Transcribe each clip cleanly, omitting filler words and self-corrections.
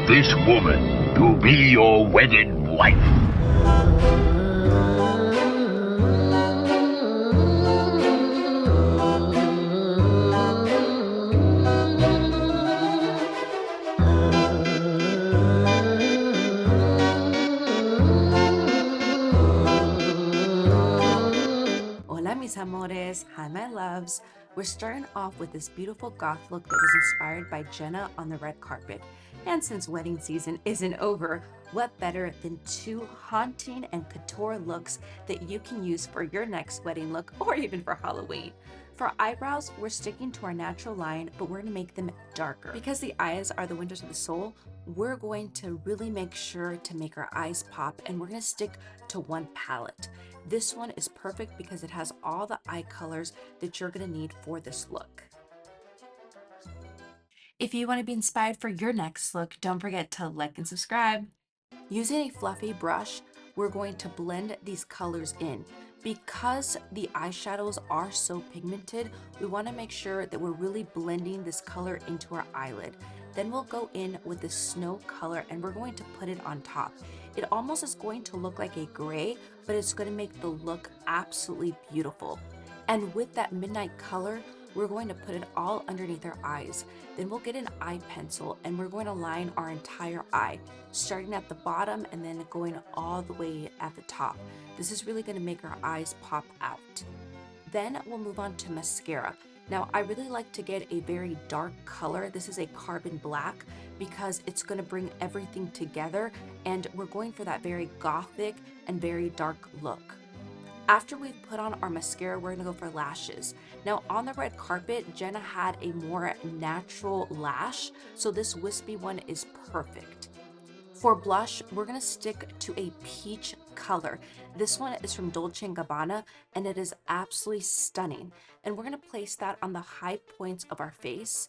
this woman to be your wedded wife. Hola mis amores, hi my loves. We're starting off with this beautiful goth look that was inspired by Jenna on the red carpet. And since wedding season isn't over, what better than two haunting and couture looks that you can use for your next wedding look or even for Halloween. For eyebrows, we're sticking to our natural line, but we're gonna make them darker. Because the eyes are the windows of the soul, we're going to really make sure to make our eyes pop, and we're gonna stick to one palette. This one is perfect because it has all the eye colors that you're gonna need for this look. If you want to be inspired for your next look, don't forget to like and subscribe. Using a fluffy brush, we're going to blend these colors in. Because the eyeshadows are so pigmented, we want to make sure that we're really blending this color into our eyelid. Then we'll go in with the snow color and we're going to put it on top. It almost is going to look like a gray, but it's going to make the look absolutely beautiful. And with that midnight color, we're going to put it all underneath our eyes. Then we'll get an eye pencil and we're going to line our entire eye, starting at the bottom and then going all the way at the top. This is really going to make our eyes pop out. Then we'll move on to mascara. Now, I really like to get a very dark color. This is a carbon black because it's going to bring everything together, and we're going for that very gothic and very dark look. After we've put on our mascara, we're gonna go for lashes. Now on the red carpet, Jenna had a more natural lash, so this wispy one is perfect. For blush, we're gonna stick to a peach color. This one is from Dolce & Gabbana, and it is absolutely stunning. And we're gonna place that on the high points of our face.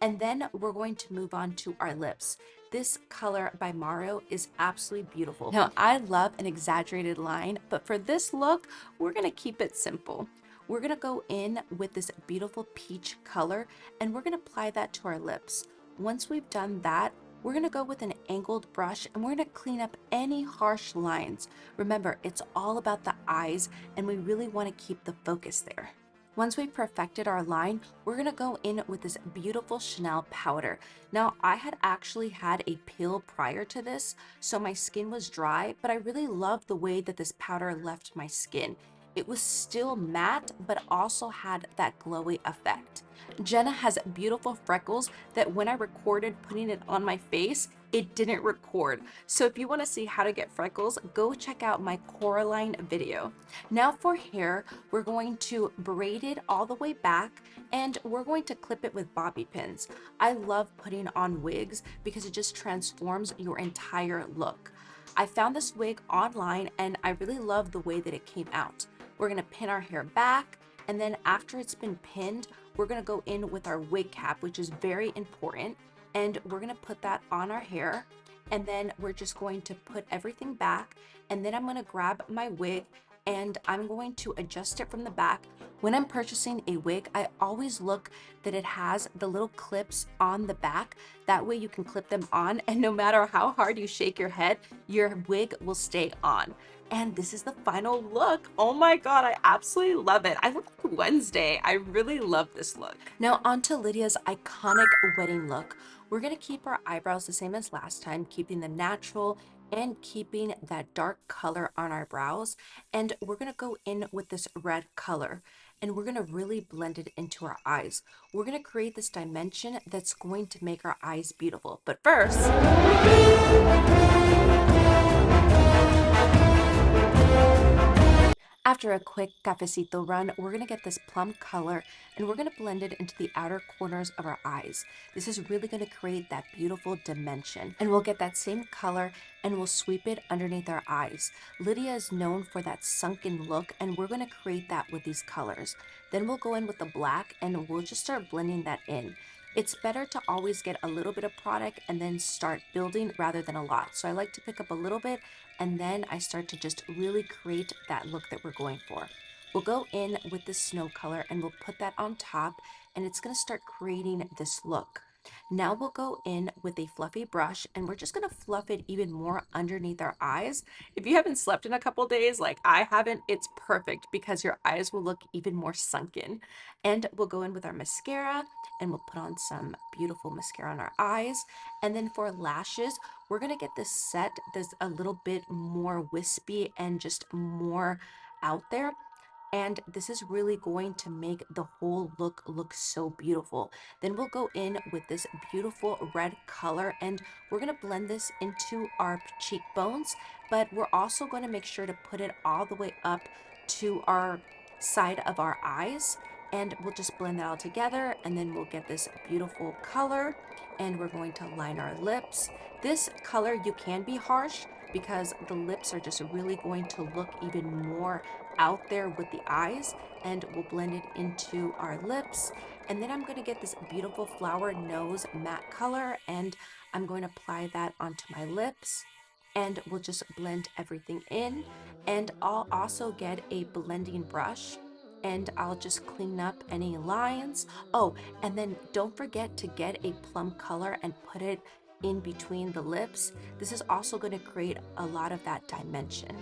And then we're going to move on to our lips. This color by Mario is absolutely beautiful. Now, I love an exaggerated line, but for this look, we're gonna keep it simple. We're gonna go in with this beautiful peach color, and we're gonna apply that to our lips. Once we've done that, we're gonna go with an angled brush, and we're gonna clean up any harsh lines. Remember, it's all about the eyes, and we really wanna keep the focus there. Once we've perfected our line, we're gonna go in with this beautiful Chanel powder. Now, I had actually had a peel prior to this, so my skin was dry, but I really loved the way that this powder left my skin. It was still matte, but also had that glowy effect. Jenna has beautiful freckles that when I recorded putting it on my face, it didn't record. So if you want to see how to get freckles, go check out my Coraline video. Now for hair, we're going to braid it all the way back and we're going to clip it with bobby pins. I love putting on wigs because it just transforms your entire look. I found this wig online and I really love the way that it came out. We're gonna pin our hair back, and then after it's been pinned, we're gonna go in with our wig cap, which is very important, and we're gonna put that on our hair, and then we're just going to put everything back, and then I'm gonna grab my wig and I'm going to adjust it from the back. When I'm purchasing a wig, I always look that it has the little clips on the back. That way you can clip them on, and no matter how hard you shake your head, your wig will stay on. And this is the final look. Oh my God, I absolutely love it. I look like Wednesday. I really love this look. Now onto Lydia's iconic wedding look. We're gonna keep our eyebrows the same as last time, keeping them natural and keeping that dark color on our brows. And we're gonna go in with this red color and we're gonna really blend it into our eyes. We're gonna create this dimension that's going to make our eyes beautiful. But first, after a quick cafecito run, we're gonna get this plum color and we're gonna blend it into the outer corners of our eyes. This is really gonna create that beautiful dimension. And we'll get that same color and we'll sweep it underneath our eyes. Lydia is known for that sunken look, and we're gonna create that with these colors. Then we'll go in with the black and we'll just start blending that in. It's better to always get a little bit of product and then start building rather than a lot. So I like to pick up a little bit and then I start to just really create that look that we're going for. We'll go in with the snow color and we'll put that on top, and it's gonna start creating this look. Now we'll go in with a fluffy brush and we're just gonna fluff it even more underneath our eyes. If you haven't slept in a couple days like I haven't, it's perfect because your eyes will look even more sunken. And we'll go in with our mascara and we'll put on some beautiful mascara on our eyes. And then for lashes, we're gonna get this set that's a little bit more wispy and just more out there, and this is really going to make the whole look so beautiful. Then we'll go in with this beautiful red color and we're going to blend this into our cheekbones, but we're also going to make sure to put it all the way up to our side of our eyes, and we'll just blend that all together, and then we'll get this beautiful color, and we're going to line our lips. This color, you can be harsh because the lips are just really going to look even more out there with the eyes, and we'll blend it into our lips. And then I'm going to get this beautiful flower nose matte color and I'm going to apply that onto my lips, and we'll just blend everything in. And I'll also get a blending brush and I'll just clean up any lines. Oh, and then don't forget to get a plum color and put it in between the lips. This is also going to create a lot of that dimension.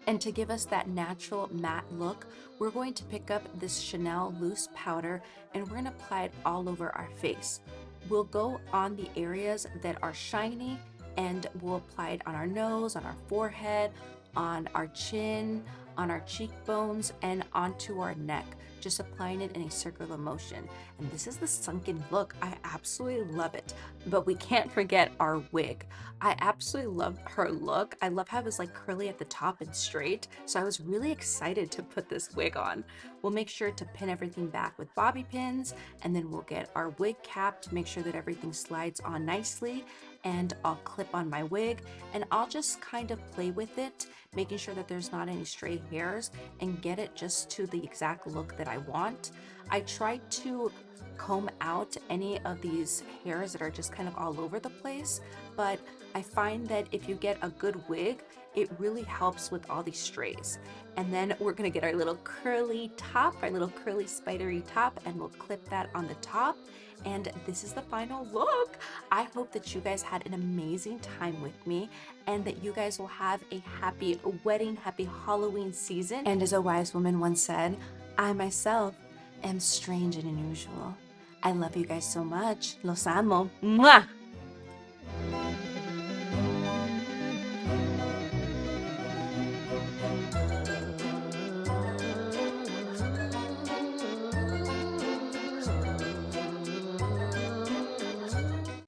And to give us that natural matte look, we're going to pick up this Chanel loose powder and we're going to apply it all over our face. We'll go on the areas that are shiny and we'll apply it on our nose, on our forehead, on our chin, on our cheekbones, and onto our neck, just applying it in a circular motion. And this is the sunken look. I absolutely love it. But we can't forget our wig. I absolutely love her look. I love how it was like curly at the top and straight. So I was really excited to put this wig on. We'll make sure to pin everything back with bobby pins, and then we'll get our wig cap to make sure that everything slides on nicely. And I'll clip on my wig and I'll just kind of play with it, making sure that there's not any stray hairs, and get it just to the exact look that I want. I try to comb out any of these hairs that are just kind of all over the place, but I find that if you get a good wig, it really helps with all these strays. And then we're gonna get our little curly top, our little curly spidery top, and we'll clip that on the top. And this is the final look. I hope that you guys had an amazing time with me and that you guys will have a happy wedding, happy Halloween season. And as a wise woman once said, I myself am strange and unusual. I love you guys so much. Los amo. Mwah!